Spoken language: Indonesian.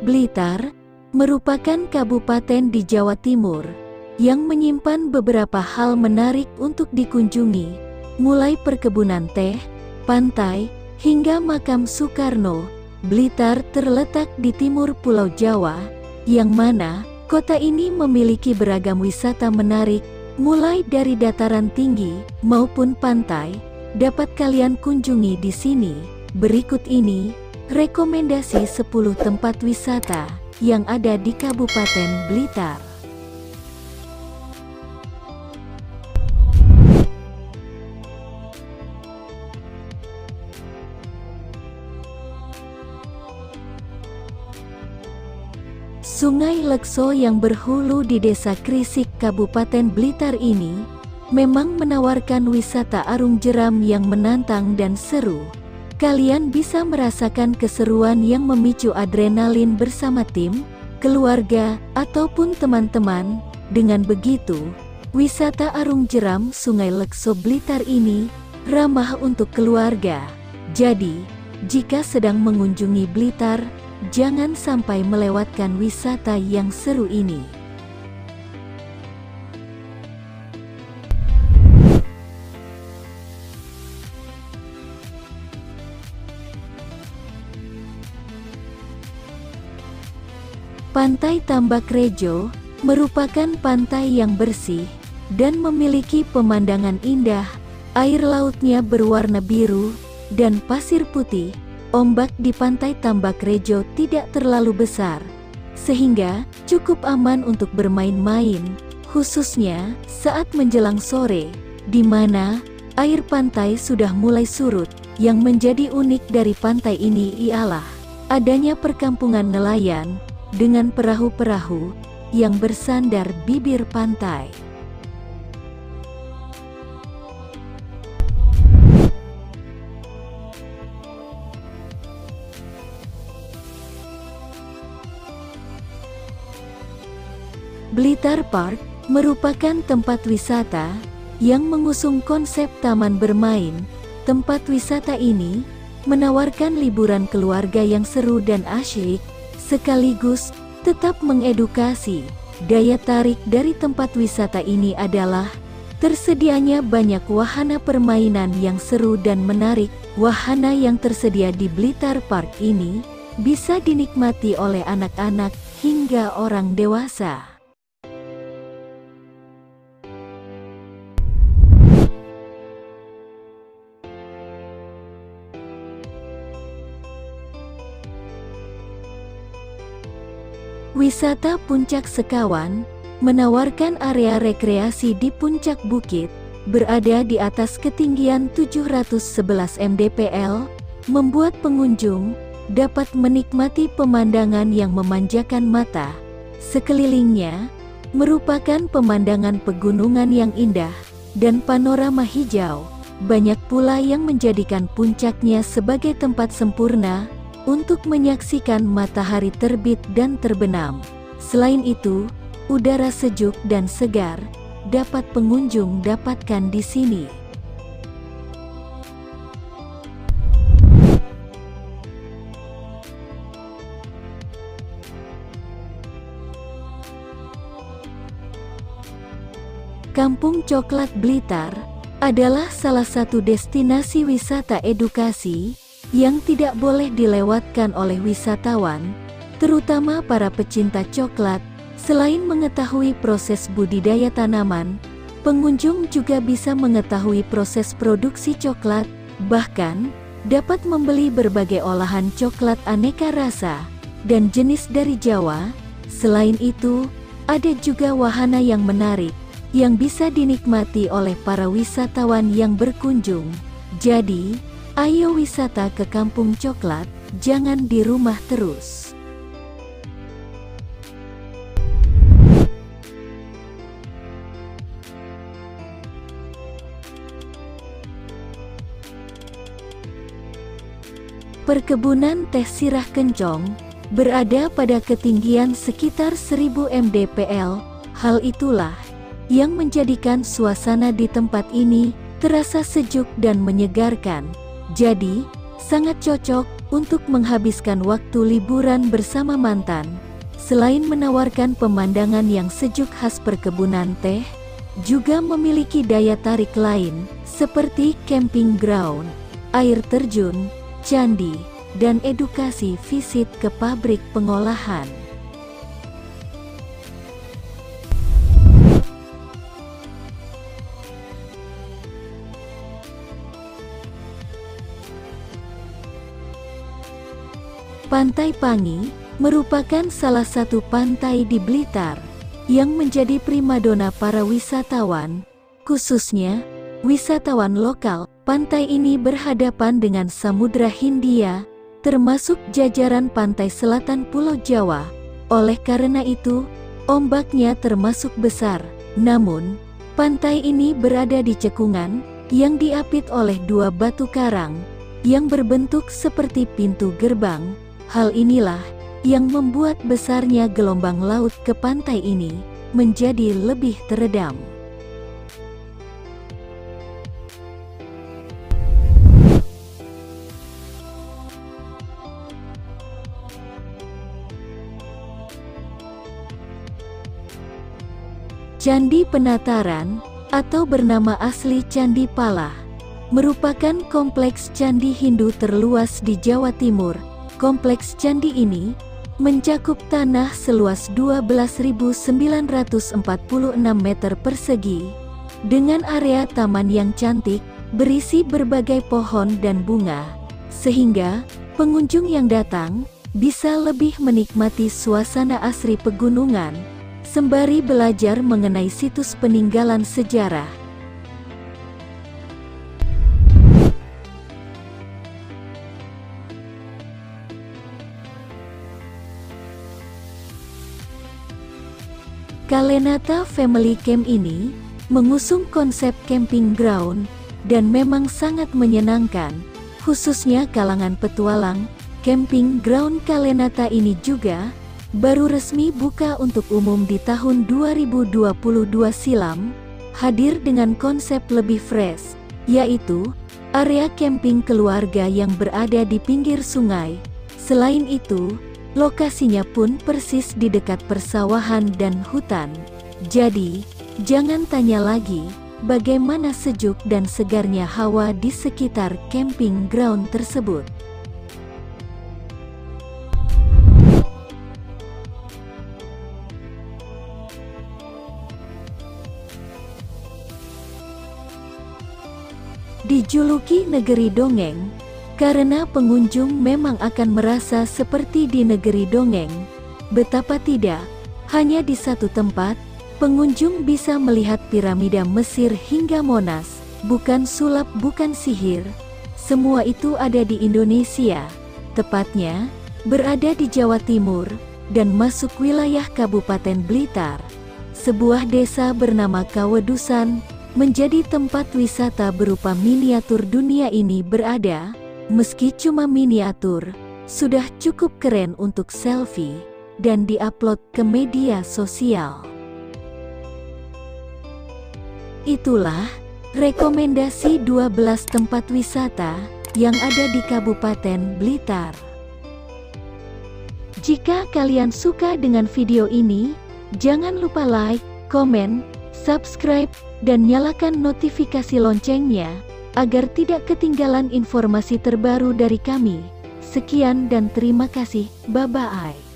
Blitar merupakan kabupaten di Jawa Timur yang menyimpan beberapa hal menarik untuk dikunjungi, mulai perkebunan teh, pantai, hingga makam Soekarno. Blitar terletak di timur Pulau Jawa, yang mana kota ini memiliki beragam wisata menarik, mulai dari dataran tinggi maupun pantai, dapat kalian kunjungi di sini. Berikut ini rekomendasi 10 tempat wisata yang ada di Kabupaten Blitar. Sungai Lekso yang berhulu di Desa Krisik, Kabupaten Blitar ini memang menawarkan wisata arung jeram yang menantang dan seru. Kalian bisa merasakan keseruan yang memicu adrenalin bersama tim, keluarga, ataupun teman-teman. Dengan begitu, wisata arung jeram Sungai Lekso Blitar ini ramah untuk keluarga. Jadi, jika sedang mengunjungi Blitar, jangan sampai melewatkan wisata yang seru ini. Pantai Tambak Rejo merupakan pantai yang bersih dan memiliki pemandangan indah. Air lautnya berwarna biru dan pasir putih. Ombak di Pantai Tambak Rejo tidak terlalu besar, sehingga cukup aman untuk bermain-main, khususnya saat menjelang sore, di mana air pantai sudah mulai surut. Yang menjadi unik dari pantai ini ialah adanya perkampungan nelayan dengan perahu-perahu yang bersandar bibir pantai. Blitar Park merupakan tempat wisata yang mengusung konsep taman bermain. Tempat wisata ini menawarkan liburan keluarga yang seru dan asyik, sekaligus tetap mengedukasi. Daya tarik dari tempat wisata ini adalah tersedianya banyak wahana permainan yang seru dan menarik. Wahana yang tersedia di Blitar Park ini bisa dinikmati oleh anak-anak hingga orang dewasa. Wisata Puncak Sekawan menawarkan area rekreasi di puncak bukit, berada di atas ketinggian 711 mdpl, membuat pengunjung dapat menikmati pemandangan yang memanjakan mata. Sekelilingnya merupakan pemandangan pegunungan yang indah dan panorama hijau. Banyak pula yang menjadikan puncaknya sebagai tempat sempurna untuk menyaksikan matahari terbit dan terbenam. Selain itu, udara sejuk dan segar dapat pengunjung dapatkan di sini. Kampung Coklat Blitar adalah salah satu destinasi wisata edukasi yang tidak boleh dilewatkan oleh wisatawan, terutama para pecinta coklat. Selain mengetahui proses budidaya tanaman, pengunjung juga bisa mengetahui proses produksi coklat, bahkan dapat membeli berbagai olahan coklat aneka rasa dan jenis dari Jawa. Selain itu, ada juga wahana yang menarik yang bisa dinikmati oleh para wisatawan yang berkunjung. Jadi, ayo wisata ke Kampung Coklat, jangan di rumah terus. Perkebunan teh Sirah Kencong berada pada ketinggian sekitar 1000 mdpl. Hal itulah yang menjadikan suasana di tempat ini terasa sejuk dan menyegarkan. Jadi, sangat cocok untuk menghabiskan waktu liburan bersama mantan. Selain menawarkan pemandangan yang sejuk khas perkebunan teh, juga memiliki daya tarik lain seperti camping ground, air terjun, candi, dan edukasi visit ke pabrik pengolahan. Pantai Pangi merupakan salah satu pantai di Blitar yang menjadi primadona para wisatawan, khususnya wisatawan lokal. Pantai ini berhadapan dengan Samudra Hindia, termasuk jajaran pantai selatan Pulau Jawa. Oleh karena itu, ombaknya termasuk besar. Namun, pantai ini berada di cekungan yang diapit oleh dua batu karang yang berbentuk seperti pintu gerbang. Hal inilah yang membuat besarnya gelombang laut ke pantai ini menjadi lebih teredam. Candi Penataran, atau bernama asli Candi Pala, merupakan kompleks candi Hindu terluas di Jawa Timur. Kompleks candi ini mencakup tanah seluas 12.946 meter persegi, dengan area taman yang cantik, berisi berbagai pohon dan bunga, sehingga pengunjung yang datang bisa lebih menikmati suasana asri pegunungan, sembari belajar mengenai situs peninggalan sejarah. Kalenata Family Camp ini mengusung konsep camping ground dan memang sangat menyenangkan, khususnya kalangan petualang. Camping ground Kalenata ini juga baru resmi buka untuk umum di tahun 2022 silam, hadir dengan konsep lebih fresh, yaitu area camping keluarga yang berada di pinggir sungai. Selain itu, lokasinya pun persis di dekat persawahan dan hutan. Jadi, jangan tanya lagi bagaimana sejuk dan segarnya hawa di sekitar camping ground tersebut. Dijuluki negeri dongeng, karena pengunjung memang akan merasa seperti di negeri dongeng. Betapa tidak, hanya di satu tempat, pengunjung bisa melihat piramida Mesir hingga Monas. Bukan sulap, bukan sihir. Semua itu ada di Indonesia, tepatnya berada di Jawa Timur, dan masuk wilayah Kabupaten Blitar. Sebuah desa bernama Kawedusan menjadi tempat wisata berupa miniatur. Dunia ini berada, meski cuma miniatur, sudah cukup keren untuk selfie dan diupload ke media sosial. Itulah rekomendasi 12 tempat wisata yang ada di Kabupaten Blitar. Jika kalian suka dengan video ini, jangan lupa like, komen, subscribe, dan nyalakan notifikasi loncengnya, agar tidak ketinggalan informasi terbaru dari kami. Sekian dan terima kasih, bye-bye.